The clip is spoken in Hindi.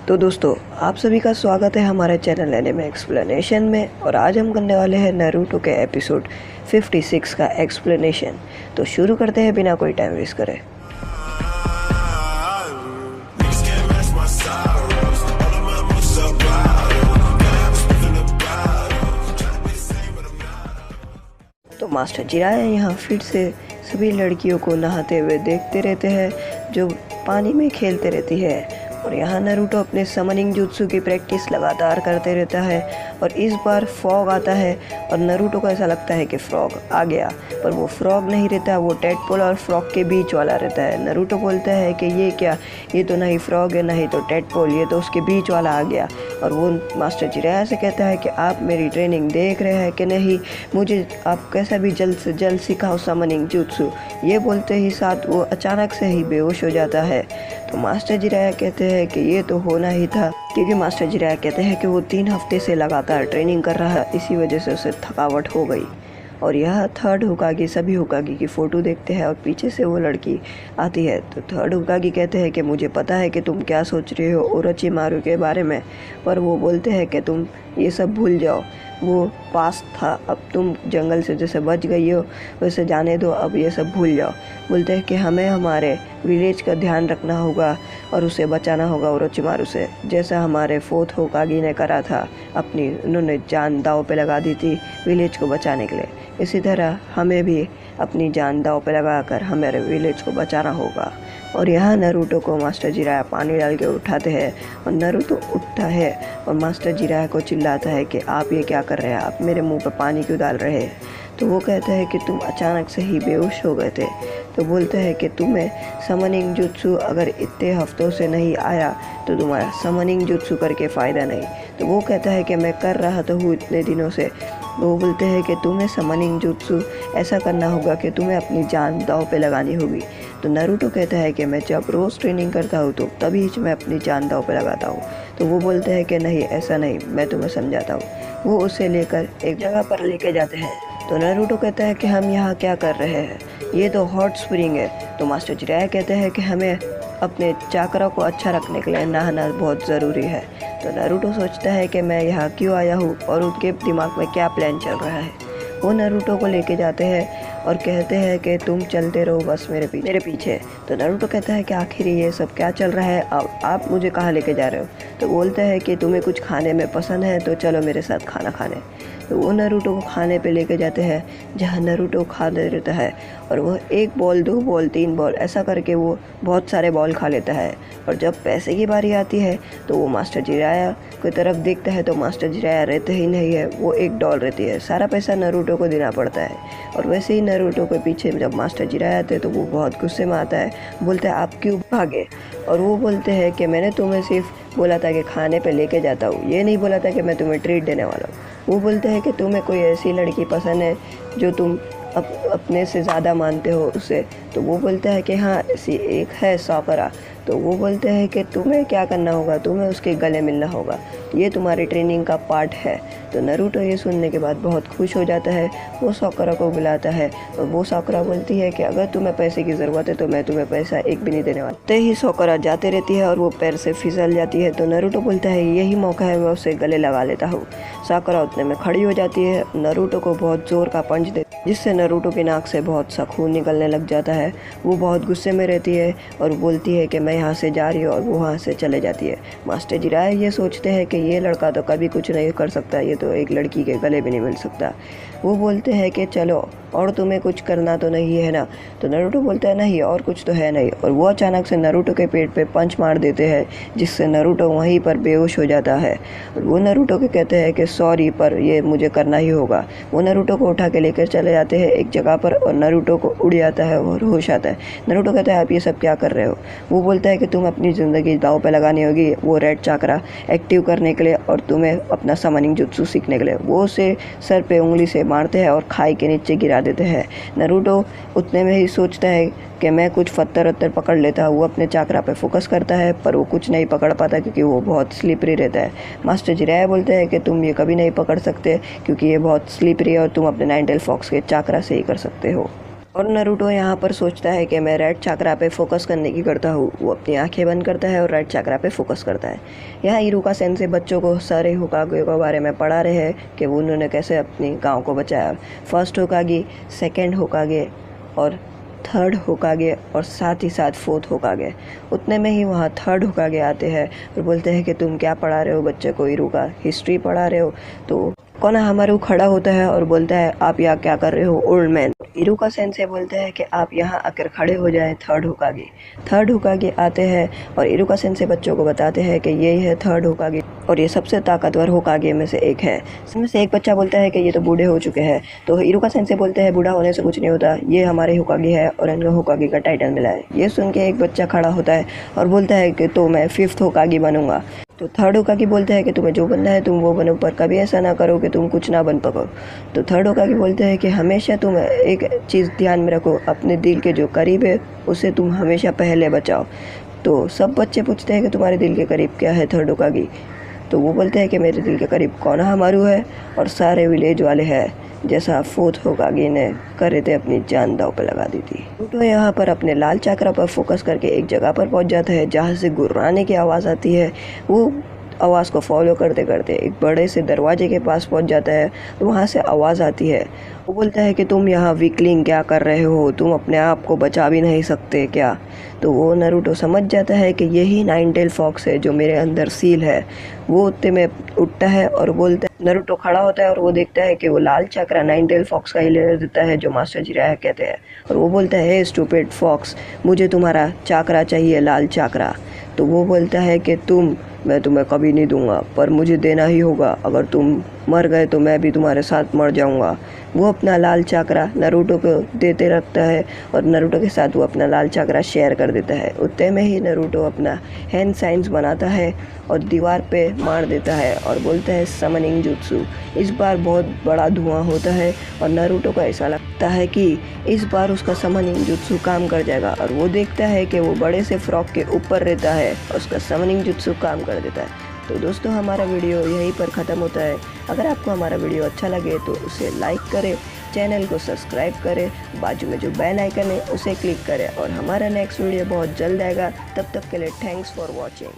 तो दोस्तों, आप सभी का स्वागत है हमारे चैनल एनिमे एक्सप्लेनेशन में। और आज हम करने वाले हैं नारुतो के एपिसोड 56 का एक्सप्लेनेशन। तो शुरू करते हैं बिना कोई टाइम वेस्ट करे। तो मास्टर जिराया यहाँ फिर से सभी लड़कियों को नहाते हुए देखते रहते हैं जो पानी में खेलते रहती है। और यहाँ नारुतो अपने समनिंग जुत्सु की प्रैक्टिस लगातार करते रहता है। और इस बार फ्रॉग आता है और नारुतो को ऐसा लगता है कि फ्रॉग आ गया, पर वो फ्रॉग नहीं रहता, वो टेडपोल और फ्रॉग के बीच वाला रहता है। नारुतो बोलता है कि ये क्या, ये तो नहीं फ्रॉग है नहीं तो टेडपोल, ये तो उसके बीच वाला आ गया। और वो मास्टर जिराया से कहता है कि आप मेरी ट्रेनिंग देख रहे हैं कि नहीं, मुझे आप कैसा भी जल्द से जल्द सिखाओ समनिंग जुत्सु। ये बोलते ही साथ वो अचानक से ही बेहोश हो जाता है। तो मास्टर जिराया कहते हैं कि ये तो होना ही था, क्योंकि मास्टर जिराया कहते हैं कि वो 3 हफ्ते से लगातार ट्रेनिंग कर रहा है, इसी वजह से उसे थकावट हो गई। और यह थर्ड होकागी सभी होकागी की फ़ोटो देखते हैं और पीछे से वो लड़की आती है। तो थर्ड होकागी कहते हैं कि मुझे पता है कि तुम क्या सोच रहे हो ओरोचिमारू के बारे में, पर वो बोलते हैं कि तुम ये सब भूल जाओ, वो पास था, अब तुम जंगल से जैसे बच गई हो वैसे जाने दो, अब ये सब भूल जाओ। बोलते हैं कि हमें हमारे विलेज का ध्यान रखना होगा और उसे बचाना होगा ओरोचिमारू से, जैसा हमारे फोर्थ होकागी ने करा था, उन्होंने जान दाव पे लगा दी थी विलेज को बचाने के लिए। इसी तरह हमें भी अपनी जान दाव पे लगाकर हमारे विलेज को बचाना होगा। और यहाँ नारुतो को मास्टर जिराया पानी डाल के उठाते हैं और नारुतो उठता है और मास्टर जिराया को चिल्लाता है कि आप ये क्या कर रहे हैं, आप मेरे मुंह पर पानी क्यों डाल रहे हैं। तो वो कहते हैं कि तुम अचानक से ही बेहोश हो गए थे। तो बोलते हैं कि तुम्हें समनिंग जुत्सु अगर इतने हफ्तों से नहीं आया तो तुम्हारा समनिंग जुत्सु करके फ़ायदा नहीं। तो वो कहता है कि मैं कर रहा तो हूँ इतने दिनों से। वो बोलते हैं कि तुम्हें समनिंग जुत्सु ऐसा करना होगा कि तुम्हें अपनी जान दांव पे लगानी होगी। तो नारुतो कहता है कि मैं जब रोज़ ट्रेनिंग करता हूँ तो तभी मैं अपनी जान दांव पे लगाता हूँ। तो वो बोलते हैं कि नहीं ऐसा नहीं, मैं तुम्हें समझाता हूँ। वो उसे लेकर एक जगह पर लेके जाते हैं। तो नारुतो कहता है कि हम यहाँ क्या कर रहे हैं, ये तो हॉट स्प्रिंग है। तो मास्टर जिराया कहते हैं कि हमें अपने चाकरा को अच्छा रखने के लिए नहाना बहुत ज़रूरी है। तो नारुतो सोचता है कि मैं यहाँ क्यों आया हूँ और उनके दिमाग में क्या प्लान चल रहा है। वो नारुतो को लेके जाते हैं और कहते हैं कि तुम चलते रहो बस मेरे पीछे। तो नारुतो कहता है कि आखिर ये सब क्या चल रहा है, आप मुझे कहाँ लेके जा रहे हो। तो बोलता है कि तुम्हें कुछ खाने में पसंद है तो चलो मेरे साथ खाना खाने। तो वो नारुतो को खाने पे लेके जाते हैं जहाँ नारुतो खा रहता है। और वो 1 बॉल 2 बॉल 3 बॉल ऐसा करके वो बहुत सारे बॉल खा लेता है। और जब पैसे की बारी आती है तो वो मास्टर जिराया की तरफ देखता है तो मास्टर जिराया रहते ही नहीं है, वो $1 रहती है। सारा पैसा नारुतो को देना पड़ता है। और वैसे ही नारुतो के पीछे जब मास्टर जिराया आते तो वो बहुत गुस्से में आता है, बोलता है आप क्यों भागे। और वो बोलते हैं कि मैंने तुम्हें सिर्फ बोला था कि खाने पे लेके जाता हूँ, ये नहीं बोला था कि मैं तुम्हें ट्रीट देने वाला हूँ। वो बोलते हैं कि तुम्हें कोई ऐसी लड़की पसंद है जो तुम अपने से ज़्यादा मानते हो उसे। तो वो बोलता है कि हाँ ऐसी एक है साकरा। तो वो बोलते हैं कि तुम्हें क्या करना होगा, तुम्हें उसके गले मिलना होगा, ये तुम्हारी ट्रेनिंग का पार्ट है। तो नारुतो ये सुनने के बाद बहुत खुश हो जाता है। वो साकरा को बुलाता है और वो साकरा बोलती है कि अगर तुम्हें पैसे की ज़रूरत है तो मैं तुम्हें पैसा एक भी नहीं देने वाला। तय ही साकरा जाते रहती है और वो पैर से फिसल जाती है। तो नारुतो बोलता है यही मौका है, मैं उसे गले लगा लेता हूँ। साकरा उतने में खड़ी हो जाती है, नारुतो को बहुत ज़ोर का पंच दे जिससे नारुतो की नाक से बहुत सा खून निकलने लग जाता है। वो बहुत गुस्से में रहती है और बोलती है कि मैं यहाँ से जा रही हूँ, और वो वहाँ से चले जाती है। मास्टर जिराया ये सोचते हैं कि ये लड़का तो कभी कुछ नहीं कर सकता, ये तो एक लड़की के गले भी नहीं मिल सकता। वो बोलते हैं कि चलो और तुम्हें कुछ करना तो नहीं है ना। तो नारुतो बोलता है नहीं और कुछ तो है नहीं। और वो अचानक से नारुतो के पेट पे पंच मार देते हैं जिससे नारुतो वहीं पर बेहोश हो जाता है। और वो नारुतो को कहते हैं कि सॉरी पर ये मुझे करना ही होगा। वो नारुतो को उठा के लेकर चले जाते हैं एक जगह पर और नारुतो को उड़ जाता है और होश आता है। नारुतो कहता है आप ये सब क्या कर रहे हो। वो बोलता है कि तुम अपनी ज़िंदगी दाव पे लगानी होगी वो रेड चाकरा एक्टिव करने के लिए और तुम्हें अपना समनिंग जुत्सु सीखने के लिए। वो उसे सर पे उंगली से मारते हैं और खाई के नीचे गिरा देते हैं। नारुतो उतने में ही सोचता है कि मैं कुछ पत्थर पकड़ लेता हूँ। वो अपने चाकरा पे फोकस करता है पर वो कुछ नहीं पकड़ पाता क्योंकि वो बहुत स्लिपरी रहता है। मास्टर जिराया बोलते हैं कि तुम ये कभी नहीं पकड़ सकते क्योंकि ये बहुत स्लिपरी है और तुम अपने 9 टेल फॉक्स के चाकरा से ही कर सकते हो। और नरूटो यहाँ पर सोचता है कि मैं रेड चक्रा पे फोकस करने की करता हूँ। वो अपनी आंखें बंद करता है और रेड चक्रा पे फोकस करता है। यहाँ इरुका सेंसेई बच्चों को सारे होकागे के बारे में पढ़ा रहे हैं कि वो उन्होंने कैसे अपनी गांव को बचाया। फर्स्ट होकागे, सेकंड होकागे और थर्ड होकागे और साथ ही साथ फोर्थ होकागे। उतने में ही वहाँ थर्ड होकागे आते हैं और बोलते हैं कि तुम क्या पढ़ा रहे हो बच्चे को, इरुका हिस्ट्री पढ़ा रहे हो। तो कोनोहामारू खड़ा होता है और बोलता है आप यहाँ क्या कर रहे हो ओल्ड मैन। इरुका सेंसेई बोलते हैं कि आप यहाँ आकर खड़े हो जाएं थर्ड होकागे। थर्ड होकागे आते हैं और इरुका सेंसेई बच्चों को बताते हैं कि ये है थर्ड होकागे और ये सबसे ताकतवर होकागे में से एक है। इसमें से एक बच्चा बोलता है कि ये तो बूढ़े हो चुके हैं। तो इरुका सेंसेई बोलते हैं बूढ़ा होने से कुछ नहीं होता, ये हमारे होकागे है और इनको होकागे का टाइटल मिला है। ये सुन के एक बच्चा खड़ा होता है और बोलता है कि तो मैं फिफ्थ होकागे बनूंगा। तो थर्ड होकागे बोलते हैं कि तुम्हें जो बनना है तुम वो बनो, पर कभी ऐसा ना करो कि तुम कुछ ना बन पाओ। तो थर्ड होकागे बोलते हैं कि हमेशा तुम एक चीज़ ध्यान में रखो, अपने दिल के जो करीब है उसे तुम हमेशा पहले बचाओ। तो सब बच्चे पूछते हैं कि तुम्हारे दिल के करीब क्या है थर्ड होकागे। तो वो बोलते हैं कि मेरे दिल के करीब कोनोहामारू है और सारे विलेज वाले हैं, जैसा फोर्थ होकागे ने करे थे अपनी जान दांव पे लगा दी थी। तो यहाँ पर अपने लाल चक्रा पर फोकस करके एक जगह पर पहुँच जाता है जहाँ से गुर्राने की आवाज़ आती है। वो आवाज़ को फॉलो करते करते एक बड़े से दरवाजे के पास पहुँच जाता है। वहाँ से आवाज़ आती है। वो बोलता है कि तुम यहाँ वीकलिंग क्या कर रहे हो, तुम अपने आप को बचा भी नहीं सकते क्या। तो वो नरूटो समझ जाता है कि यही नाइन टेल फॉक्स है जो मेरे अंदर सील है। वो उतने में उठता है और बोलता है, नरूटो खड़ा होता है और वो देखता है कि वो लाल चक्रा नाइन टेल फॉक्स का ही ले देता है जो मास्टर जिराया कहते हैं। और वो बोलता है हे स्टूपिड फॉक्स, मुझे तुम्हारा चक्रा चाहिए, लाल चक्रा। तो वो बोलता है कि मैं तुम्हें कभी नहीं दूंगा, पर मुझे देना ही होगा। अगर तुम मर गए तो मैं भी तुम्हारे साथ मर जाऊंगा। वो अपना लाल चक्रा नरूटो को देते रखता है और नरूटो के साथ वो अपना लाल चक्रा शेयर कर देता है। उतने में ही नरूटो अपना हैंड साइंस बनाता है और दीवार पे मार देता है और बोलता है समनिंग जुत्सु। इस बार बहुत बड़ा धुआं होता है और नरूटो को ऐसा लगता है कि इस बार उसका समनिंग जुत्सु काम कर जाएगा और वो देखता है कि वो बड़े से फ्रॉक के ऊपर रहता है और उसका समनिंग जुत्सु काम कर देता है। तो दोस्तों हमारा वीडियो यहीं पर ख़त्म होता है। अगर आपको हमारा वीडियो अच्छा लगे तो उसे लाइक करें, चैनल को सब्सक्राइब करें, बाजू में जो बेल आइकन है उसे क्लिक करें और हमारा नेक्स्ट वीडियो बहुत जल्द आएगा। तब तक के लिए थैंक्स फॉर वॉचिंग।